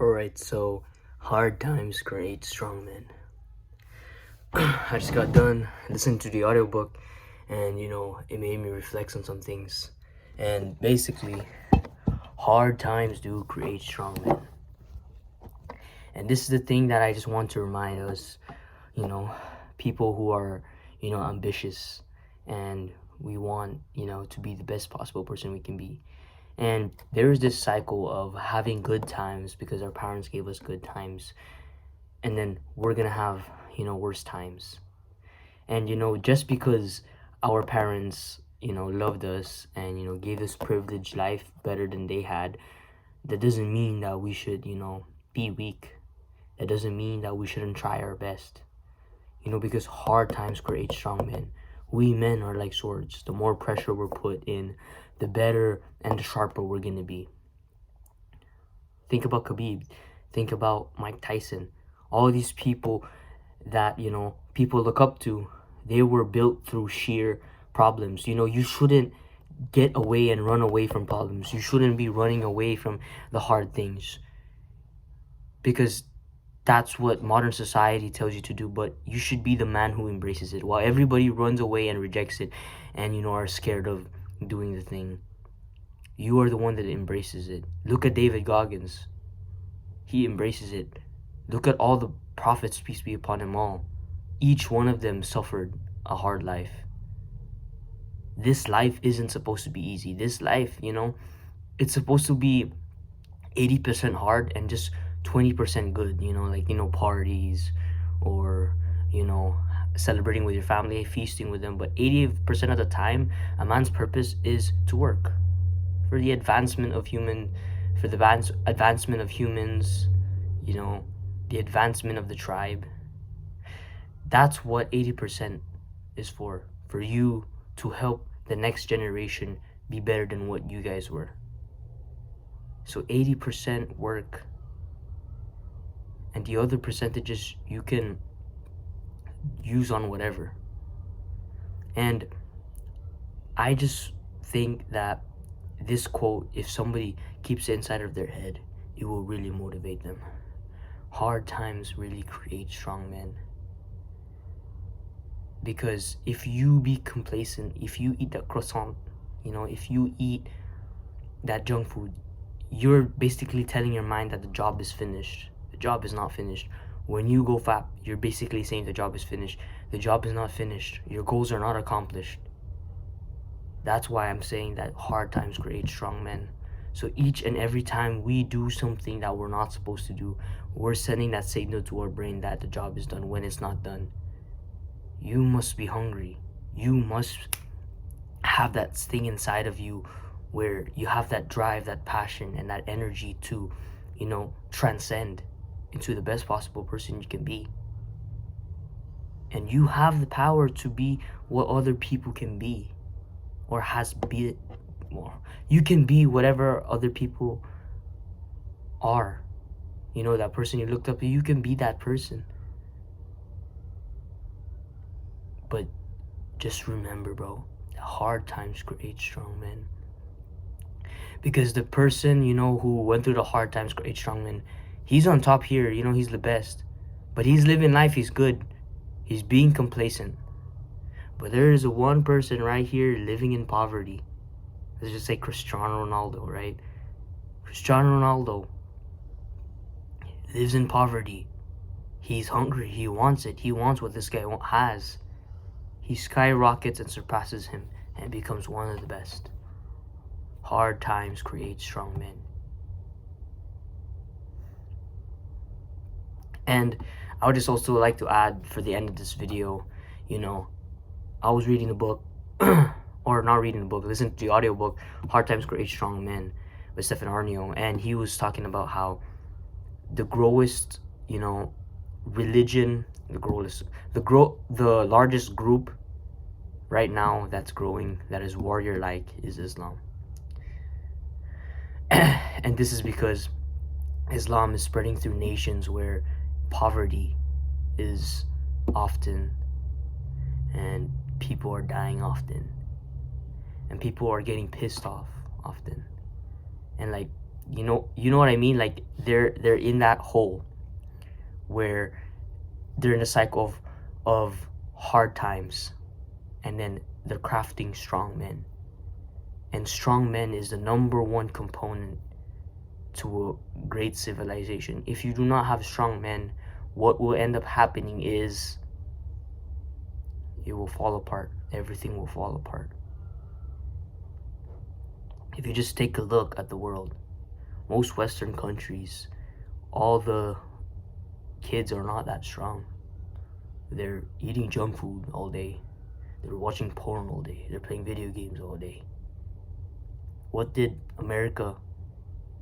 Alright, so hard times create strong men. I just got done listening to the audiobook and it made me reflect on some things. And basically, hard times do create strong men. And this is the thing that I just want to remind us, you know, people who are, ambitious and we want, to be the best possible person we can be. And there is this cycle of having good times because our parents gave us good times, and then we're gonna have worse times. And just because our parents loved us and gave us privileged life better than they had, that doesn't mean that we should be weak. That doesn't mean that we shouldn't try our best, because hard times create strong men. We men are like swords. The more pressure we're put in, the better and the sharper we're gonna be. Think about Khabib. Think about Mike Tyson. All these people that people look up to, they were built through sheer problems. You shouldn't get away and run away from problems. You shouldn't be running away from the hard things, because that's what modern society tells you to do. But you should be the man who embraces it, while everybody runs away and rejects it and are scared of doing the thing. You are the one that embraces it. Look at David Goggins. He embraces it. Look at all the prophets, peace be upon them all. Each one of them suffered a hard life. This life isn't supposed to be easy. This life, it's supposed to be 80% hard and just 20% good, parties or, celebrating with your family, feasting with them. But 80% of the time, a man's purpose is to work for the advancement of advancement of humans, the advancement of the tribe. That's what 80% is for you to help the next generation be better than what you guys were. So 80% work, and the other percentages you can use on whatever. And I just think that this quote, if somebody keeps it inside of their head, it will really motivate them. Hard times really create strong men. Because if you be complacent, if you eat that croissant, if you eat that junk food, you're basically telling your mind that the job is finished. The job is not finished. When you go fat, you're basically saying the job is finished. The job is not finished. Your goals are not accomplished. That's why I'm saying that hard times create strong men. So each and every time we do something that we're not supposed to do, we're sending that signal to our brain that the job is done when it's not done. You must be hungry. You must have that thing inside of you where you have that drive, that passion, and that energy to, transcend into the best possible person you can be. And you have the power to be what other people can be, or has be. Well, you can be whatever other people are. That person you looked up to, you can be that person. But just remember, bro, that hard times create strong men. Because the person, who went through the hard times create strong men, he's on top here, he's the best. But he's living life, he's good. He's being complacent. But there is one person right here living in poverty. Let's just say Cristiano Ronaldo, right? Cristiano Ronaldo lives in poverty. He's hungry. He wants it. He wants what this guy has. He skyrockets and surpasses him and becomes one of the best. Hard times create strong men. And I would just also like to add for the end of this video, I was reading the book, or not reading the book, listening to the audiobook, Hard Times Create Strong Men by Stefan Arnio, and he was talking about how the growest, religion, the largest group right now that's growing, that is warrior-like, is Islam. And this is because Islam is spreading through nations where poverty is often, and people are dying often, and people are getting pissed off often. And You know what I mean? Like they're in that hole where they're in a cycle of hard times, and then they're crafting strong men. And strong men is the number one component to a great civilization. If you do not have strong men, what will end up happening is it will fall apart. Everything will fall apart. If you just take a look at the world, most Western countries, all the kids are not that strong. They're eating junk food all day. They're watching porn all day. They're playing video games all day. What did America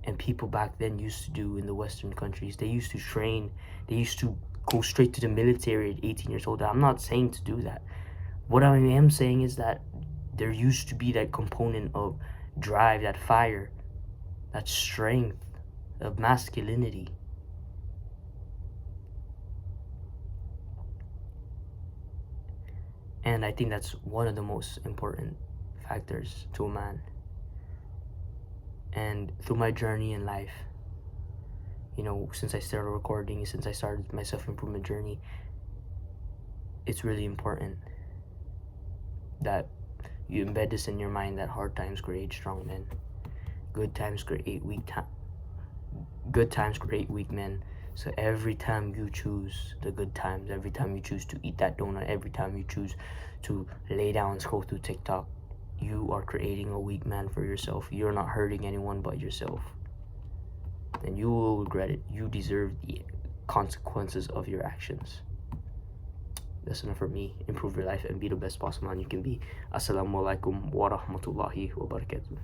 and people back then used to do in the Western countries? They used to train. They used to go straight to the military at 18 years old. I'm not saying to do that. What I am saying is that there used to be that component of drive, that fire, that strength, of masculinity. And I think that's one of the most important factors to a man. And through my journey in life, since I started recording, since I started my self-improvement journey, it's really important that you embed this in your mind, that hard times create strong men. Good times create weak men. So every time you choose the good times, every time you choose to eat that donut, every time you choose to lay down and scroll through TikTok, you are creating a weak man for yourself. You're not hurting anyone but yourself. And you will regret it. You deserve the consequences of your actions. That's enough for me. Improve your life and be the best possible man you can be. Assalamu alaikum wa rahmatullahi wa barakatuh.